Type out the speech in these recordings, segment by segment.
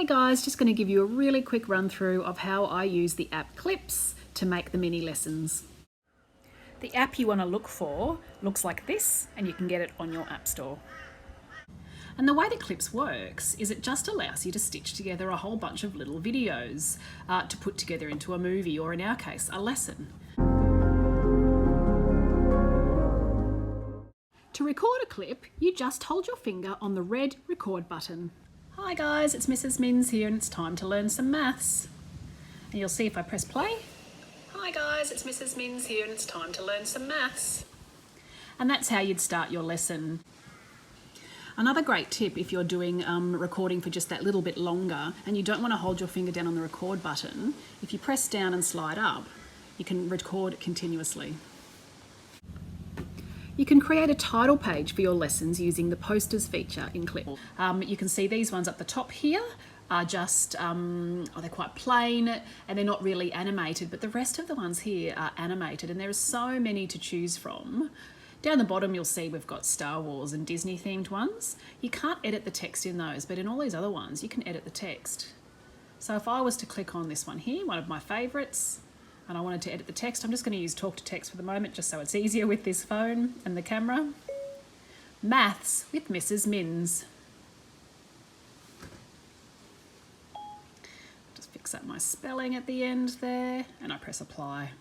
Hey guys, just going to give you a really quick run through of how I use the app Clips to make the mini lessons. The app you want to look for looks like this, and you can get it on your app store. And the way that Clips works is it just allows you to stitch together a whole bunch of little videos to put together into a movie, or in our case, a lesson. To record a clip, you just hold your finger on the red record button. Hi guys, it's Mrs. Minns here, and it's time to learn some maths. And you'll see if I press play. Hi guys, it's Mrs. Minns here, and it's time to learn some maths. And that's how you'd start your lesson. Another great tip if you're doing recording for just that little bit longer and you don't want to hold your finger down on the record button, if you press down and slide up, you can record continuously. You can create a title page for your lessons using the posters feature in Clip. You can see these ones up the top here are just, they're quite plain and they're not really animated, but the rest of the ones here are animated, and there are so many to choose from. Down the bottom you'll see we've got Star Wars and Disney themed ones. You can't edit the text in those, but in all these other ones you can edit the text. So if I was to click on this one here, one of my favourites, and I wanted to edit the text, I'm just going to use talk to text for the moment just so it's easier with this phone and the camera. Maths with Mrs. Minns. Just fix up my spelling at the end there, and I press apply.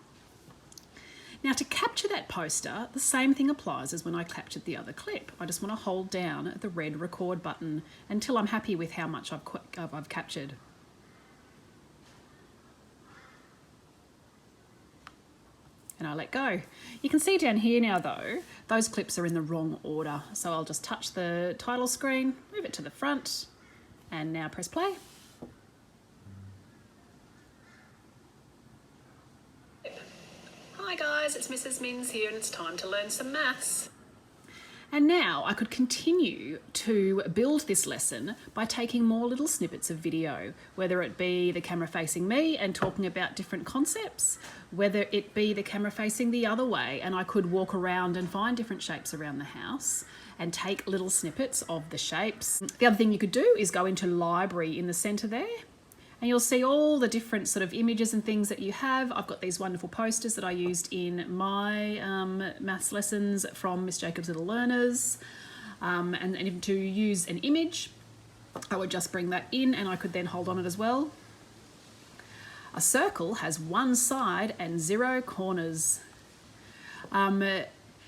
Now to capture that poster, the same thing applies as when I captured the other clip. I just want to hold down the red record button until I'm happy with how much I've captured. And I let go. You can see down here now though, those clips are in the wrong order. So I'll just touch the title screen, move it to the front, and now press play. Hi guys, it's Mrs. Minns here, and it's time to learn some maths. And now I could continue to build this lesson by taking more little snippets of video, whether it be the camera facing me and talking about different concepts, whether it be the camera facing the other way, and I could walk around and find different shapes around the house and take little snippets of the shapes. The other thing you could do is go into library in the center there, and you'll see all the different sort of images and things that you have. I've got these wonderful posters that I used in my maths lessons from Miss Jacob's Little Learners. And to use an image, I would just bring that in and I could then hold on it as well. A circle has one side and 0 corners.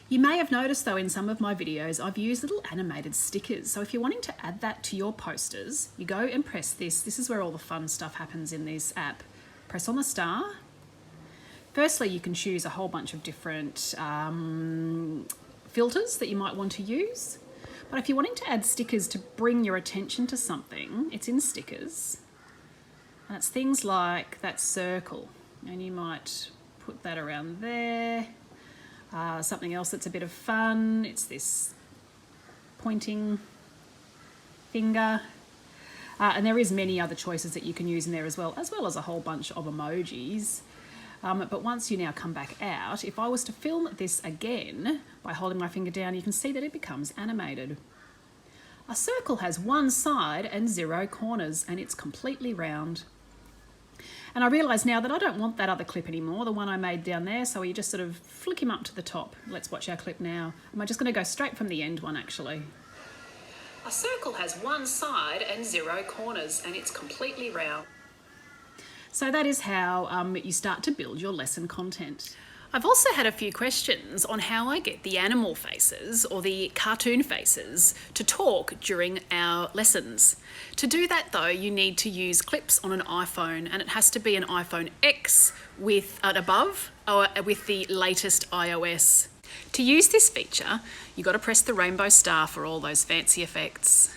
You may have noticed though in some of my videos I've used little animated stickers. So if you're wanting to add that to your posters, you go and press this. This is where all the fun stuff happens in this app. Press on the star. Firstly, you can choose a whole bunch of different filters that you might want to use. But if you're wanting to add stickers to bring your attention to something, it's in stickers. And it's things like that circle. And you might put that around there. Something else that's a bit of fun, it's this pointing finger. And there is many other choices that you can use in there as well as a whole bunch of emojis. But once you now come back out, if I was to film this again by holding my finger down, you can see that it becomes animated. A circle has one side and 0 corners, and it's completely round. And I realise now that I don't want that other clip anymore, the one I made down there, so you just sort of flick him up to the top. Let's watch our clip now. I'm just going to go straight from the end one actually. A circle has one side and 0 corners, and it's completely round. So that is how you start to build your lesson content. I've also had a few questions on how I get the animal faces or the cartoon faces to talk during our lessons. To do that though, you need to use Clips on an iPhone, and it has to be an iPhone X with above or with the latest iOS. To use this feature, you've got to press the rainbow star for all those fancy effects.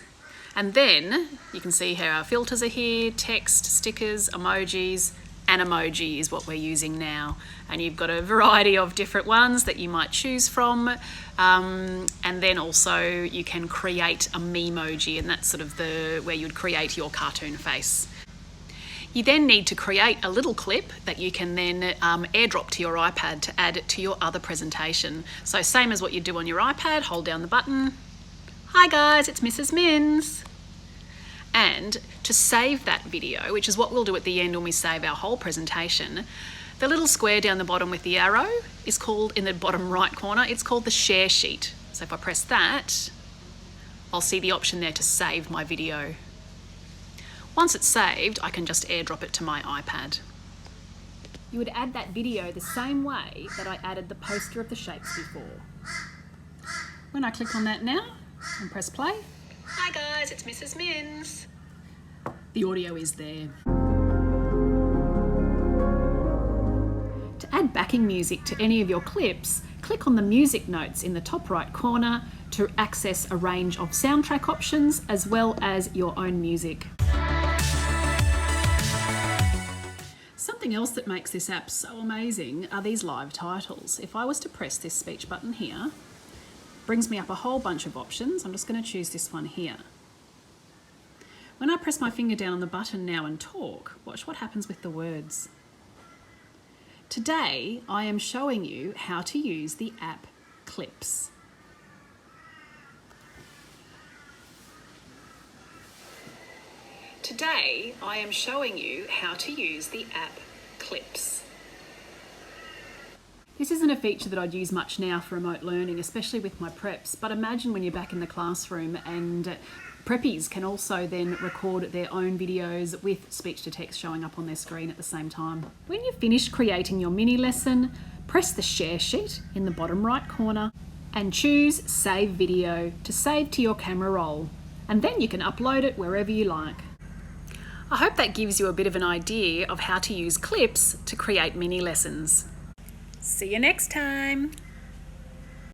And then you can see how our filters are here, text, stickers, emojis, and emoji is what we're using now, and you've got a variety of different ones that you might choose from, and then also you can create a memoji, and that's sort of where you'd create your cartoon face. You then need to create a little clip that you can then airdrop to your iPad to add it to your other presentation. So same as what you do on your iPad, hold down the button. Hi guys, it's Mrs. Minns. And to save that video, which is what we'll do at the end when we save our whole presentation, the little square down the bottom with the arrow is called, in the bottom right corner, it's called the share sheet. So if I press that, I'll see the option there to save my video. Once it's saved, I can just airdrop it to my iPad. You would add that video the same way that I added the poster of the shapes before. When I click on that now and press play, hi guys, it's Mrs. Mins. The audio is there. To add backing music to any of your clips, click on the music notes in the top right corner to access a range of soundtrack options as well as your own music. Something else that makes this app so amazing are these live titles. If I was to press this speech button here, it brings me up a whole bunch of options. I'm just going to choose this one here. When I press my finger down on the button now and talk, watch what happens with the words. Today, I am showing you how to use the app Clips. Today, I am showing you how to use the app Clips. This isn't a feature that I'd use much now for remote learning, especially with my preps, but imagine when you're back in the classroom and preppies can also then record their own videos with speech to text showing up on their screen at the same time. When you've finished creating your mini lesson, press the share sheet in the bottom right corner and choose Save Video to save to your camera roll, and then you can upload it wherever you like. I hope that gives you a bit of an idea of how to use clips to create mini lessons. See you next time.